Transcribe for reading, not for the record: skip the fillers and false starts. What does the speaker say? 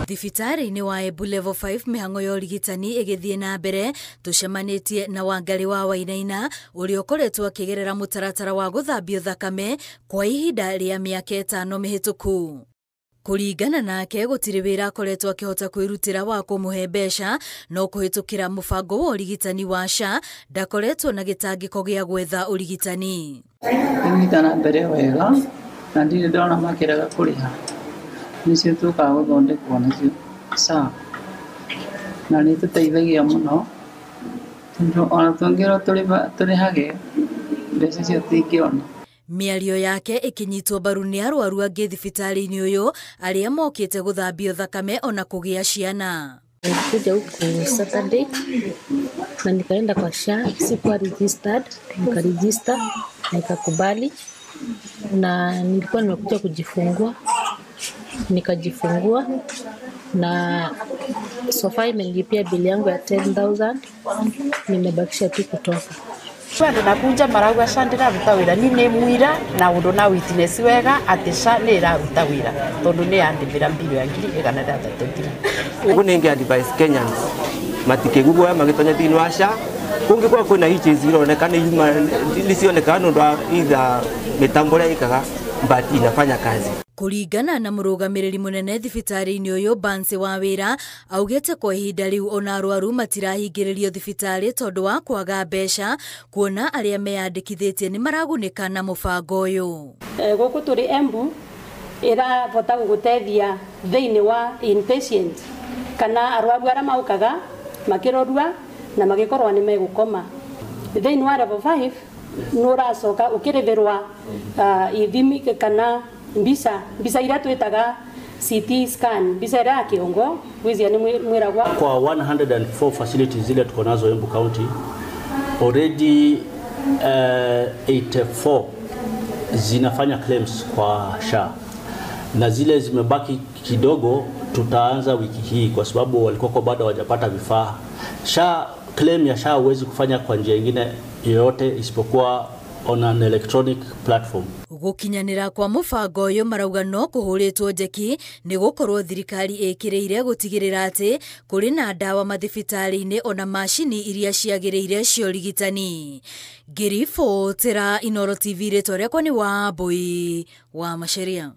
Thibitari-inĩ wa Embu Level 5 mĩhang'o ya ũrigitani ĩgĩthiĩ na mbere, tũcemanĩtie na Wangari wa Wainaina ũrĩa ũkoretwo akĩgerera mũtaratara wa gũthambio thakame kwa ihinda rĩa mĩaka 5 mĩhĩtũku. Kũringana nake gũtirĩ wĩra akoretwo akĩhota kwĩrutĩra wa kũmũhe mbeca, no kũhĩtũkĩra mũbango wa ũrigitani wa SHA ndakoretwo na gĩtangĩko gĩa gwetha ũrigitani. Kũnyitana mbere wega na ndirĩ ndona makĩrega kũrĩha, nĩcio tũkaga gũthondekwo nacio SHA na nĩ tũteithagia mũno tondũ ona tũngĩrwo tũrĩhage mbeca cio tũtingĩona. Mĩario yake ĩkĩnyitwo mbaru nĩ arwaru angĩ thibitari-inĩ ũyũ arĩa mokĩte gũthambio thakame ona kũgĩa ciana. Nilikuja huku Saturday na nikaenda kwa SHA, sikuwa registered, nikaregister nikakubali, na nilikuwa nimekuja kujifungua, nikajifungua na sofa imenilipia bili yangu ya 10,000, nimebakisha tu kutoka. Kwenda nakuja marauga SHA ndĩraruta wĩra ni nĩ mwira na ũndũ na witness wega atĩ SHA nĩ ĩraruta wĩra tondũ nĩ yandĩmĩra mbirũ ya 1,600. Ũguo nĩ advice Kenyans matikĩgugwa magĩtonya thĩinĩ wa SHA. Kũngĩkorwo kwĩna hitches ironeka nĩ cioneka nĩ ũndũ wa either mĩtambo ĩrĩa ĩkaga but inafanya kazi. Kũringana na mũrũgamĩrĩri mũnene thibitari-inĩ ũyũ Bansi wa wĩra augĩte kwa ihinda rĩu ona arwaru matirahingĩrĩrio thibitarĩ tondũ wa kwaga mbeca, kuona arĩa meyandĩkithĩtie nĩ maragunĩka na mũbango ũyũ. Gũkũ tũrĩ Embu ĩrabota gũgũteithia thĩinĩ wa inpatient kana arwaru arĩa maukaga makĩrorua na magĩkorwo nĩ megũkoma. Thĩinĩ wa level 5 nĩ ũracoka ũkĩrĩhĩrwa ithimi kana mbica iria twĩtaga CT scan, mbica ya kĩongo gwĩzia nĩ mwĩragwa. Kwa 104 facilities zile tuko nazo Embu County, already 84 zinafanya claims kwa SHA na zile zimebaki kidogo tutaanza wiki hii kwa sababu walikuwa bado hawajapata vifaa. SHA claim ya SHA huwezi kufanya kwa njia nyingine yoyote isipokuwa on an electronic platform. Gũkinyanĩra kwa mũbango ũyũ marauga no kũhũrĩtwo njeki nĩ gũkorwo thirikari ĩkĩrĩire gũtigĩrĩra atĩ kũrĩ na ndawa mathibitarĩ-inĩ ona macini iria ciagĩrĩire cia ũrigitani. Ngĩribotera Inooro TV, rĩtwa rĩakwa nĩ Wambui wa Macharia.